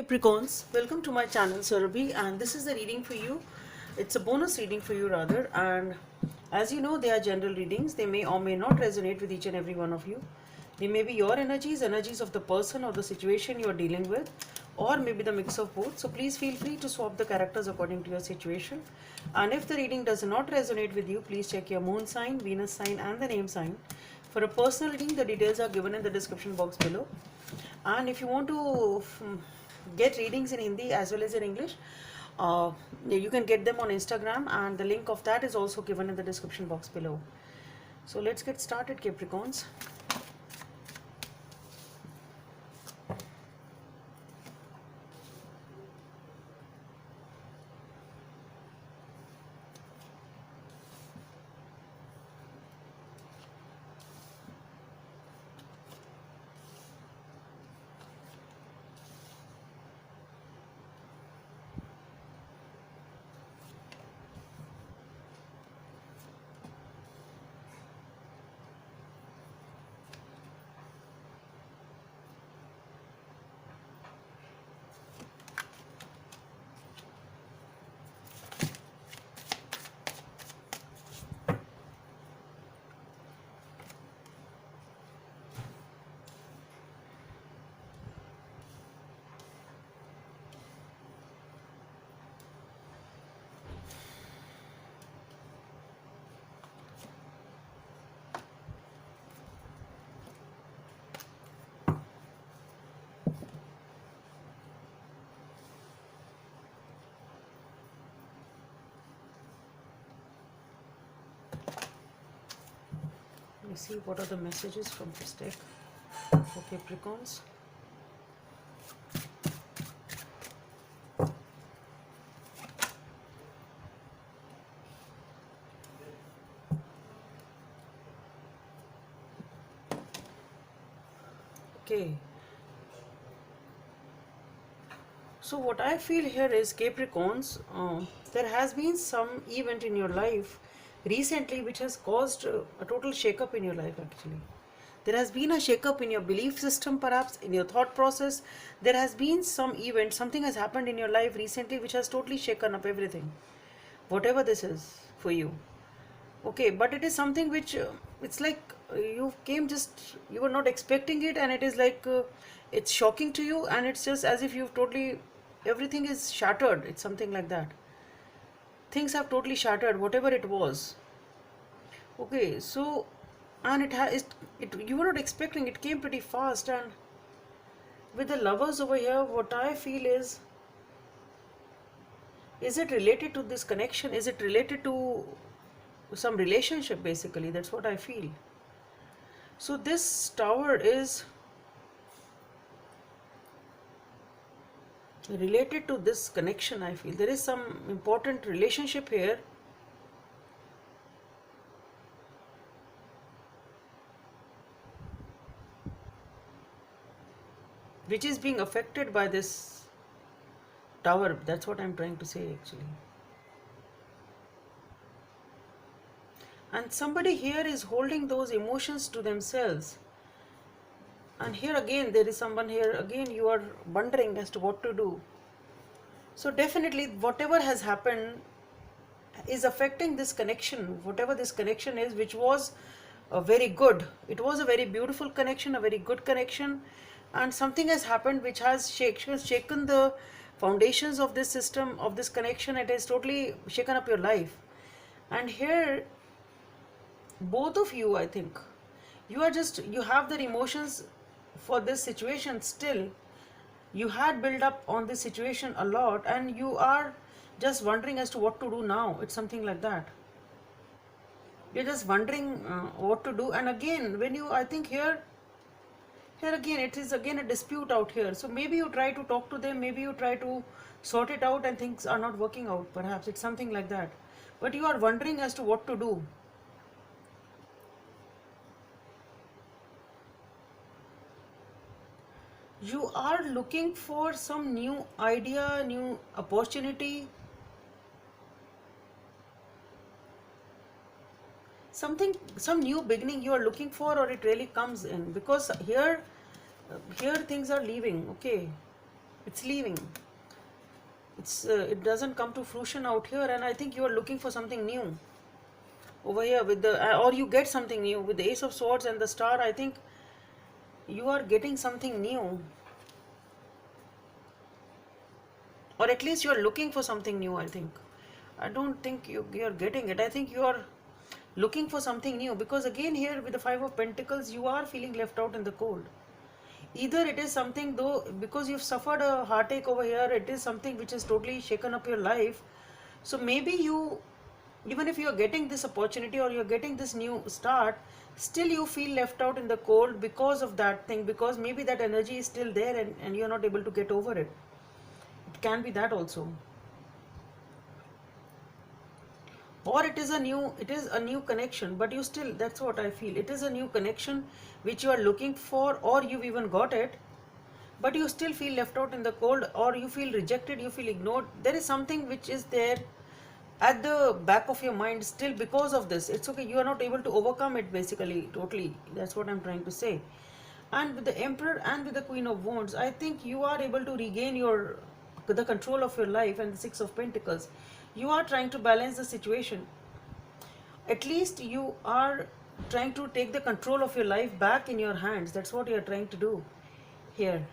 Capricorns, welcome to my channel Surabhi, and this is the reading for you. It's a bonus reading for you rather, and as you know, they are general readings. They may or may not resonate with each and every one of you. They may be your energies, energies of the person or the situation you are dealing with, or maybe the mix of both. So please feel free to swap the characters according to your situation. And if the reading does not resonate with you, please check your moon sign, Venus sign and the name sign. For a personal reading, the details are given in the description box below. And if you want to get readings in Hindi as well as in English, you can get them on Instagram, and the link of that is also given in the description box below. So let's get started, Capricorns. Let me see what are the messages from this deck for Capricorns. Okay. So what I feel here is, Capricorns, there has been some event in your life recently which has caused a total shake-up in your life actually. There has been a shake-up in your belief system, perhaps in your thought process. There has been some event, something has happened in your life recently which has totally shaken up everything. Whatever this is for you. Okay, but it is something which, it's like you came just, you were not expecting it, and it is like, it's shocking to you, and it's just as if you've totally, everything is shattered. It's something like that. Things have totally shattered, whatever it was. Okay, so, and you were not expecting, it came pretty fast. And with the Lovers over here, what I feel is it related to this connection? Is it related to some relationship basically? That's what I feel. So this Tower is related to this connection. I feel there is some important relationship here which is being affected by this Tower. That's what I'm trying to say actually. And somebody here is holding those emotions to themselves. And here again, there is someone here, again you are wondering as to what to do. So definitely whatever has happened is affecting this connection, whatever this connection is, which was very good. It was a very beautiful connection, a very good connection. And something has happened which has shaken the foundations of this system, of this connection. It has totally shaken up your life. And here, both of you, I think, you have their emotions for this situation still. You had built up on this situation a lot, and you are just wondering as to what to do now. It's something like that. You're just wondering what to do. And again, when you, I think here again, it is again a dispute out here. So maybe you try to talk to them, maybe you try to sort it out, and things are not working out. Perhaps it's something like that. But you are wondering as to what to do. You are looking for some new idea, new opportunity, some new beginning you are looking for, or it really comes in, because here things are leaving. Okay, It's leaving. It doesn't come to fruition out here, and I think you are looking for something new over here with the or you get something new with the Ace of Swords and the Star. I think you are getting something new, or at least you are looking for something new. I don't think you're getting it. I think you are looking for something new, because again here with the Five of Pentacles, you are feeling left out in the cold. Either it is something, though, because you've suffered a heartache over here, it is something which has totally shaken up your life. So maybe you, even if you're getting this opportunity or you're getting this new start, still you feel left out in the cold because of that thing, because maybe that energy is still there, and you're not able to get over it. It can be that also. Or it is a new connection, but you still, that's what I feel, it is a new connection which you are looking for, or you've even got it, but you still feel left out in the cold, or you feel rejected, you feel ignored. There is something which is there at the back of your mind still because of this. It's okay, you are not able to overcome it, basically, totally. That's what I'm trying to say. And with the Emperor and with the Queen of Wands, I think you are able to regain the control of your life. And the Six of Pentacles, you are trying to balance the situation. At least you are trying to take the control of your life back in your hands. That's what you are trying to do here.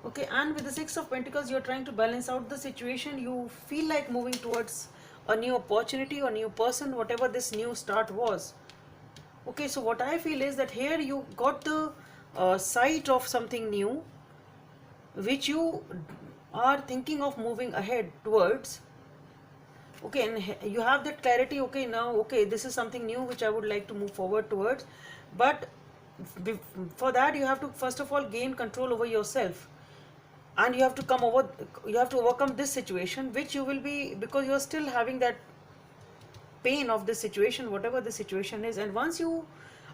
Okay, and with the Six of Pentacles, you're trying to balance out the situation. You feel like moving towards a new opportunity or new person, whatever this new start was. Okay, so what I feel is that here you got the sight of something new, which you are thinking of moving ahead towards. Okay, and you have that clarity. Okay, now, okay, this is something new which I would like to move forward towards. But for that, you have to first of all gain control over yourself, and you have to overcome this situation, which you will be, because you're still having that pain of this situation, whatever the situation is. And once you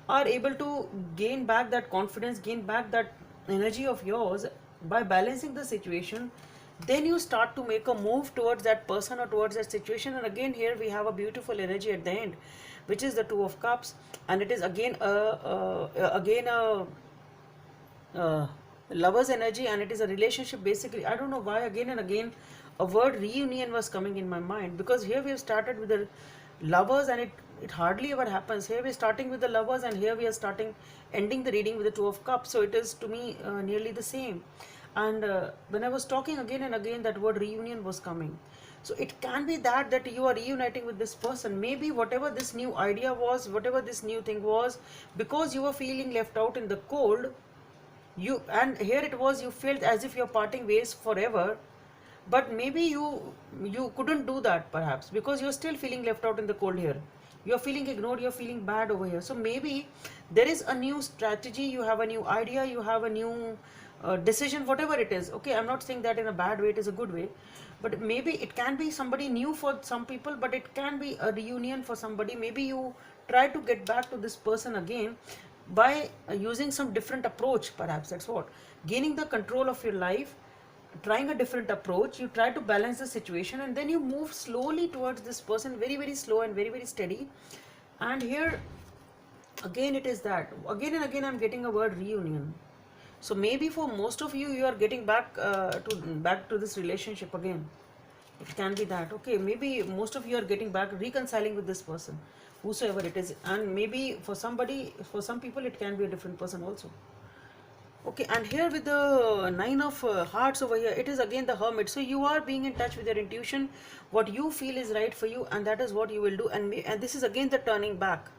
are able to gain back that confidence, gain back that energy of yours by balancing the situation, then you start to make a move towards that person or towards that situation. And again here we have a beautiful energy at the end, which is the Two of Cups, and it is again a lover's energy, and it is a relationship, basically. I don't know why again and again a word reunion was coming in my mind, because here we have started with the lovers, and it hardly ever happens. Here we are starting with the lovers, and here we are ending the reading with the Two of Cups. So it is, to me, nearly the same. And when I was talking again and again, that word reunion was coming. So it can be that you are reuniting with this person. Maybe whatever this new idea was, whatever this new thing was, because you were feeling left out in the cold, and here it was, you felt as if you're parting ways forever. But maybe you couldn't do that, perhaps, because you're still feeling left out in the cold here. You're feeling ignored, you're feeling bad over here. So maybe there is a new strategy, you have a new idea, you have a new decision, whatever it is. Okay, I'm not saying that in a bad way, it is a good way. But maybe it can be somebody new for some people, but it can be a reunion for somebody. Maybe you try to get back to this person again by using some different approach, perhaps. That's what. Gaining the control of your life, trying a different approach, you try to balance the situation, and then you move slowly towards this person, very, very slow and very, very steady. And here again it is that again and again I'm getting a word reunion. So maybe for most of you, you are getting back to this relationship again. It can be that. Okay, maybe most of you are getting back, reconciling with this person, whosoever it is. And maybe for some people, it can be a different person also. Okay, and here with the Nine of Hearts over here, it is again the Hermit. So you are being in touch with your intuition, what you feel is right for you, and that is what you will do. And this is again the turning back.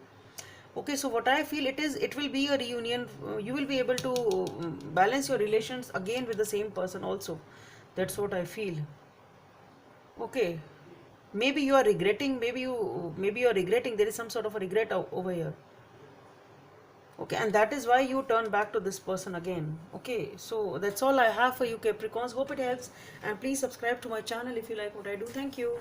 Okay, so what I feel, it will be a reunion. You will be able to balance your relations again with the same person also. That's what I feel. Okay, maybe you are regretting, maybe you are regretting. There is some sort of a regret over here. Okay, and that is why you turn back to this person again. Okay, so that's all I have for you, Capricorns. Hope it helps, and please subscribe to my channel if you like what I do. Thank you.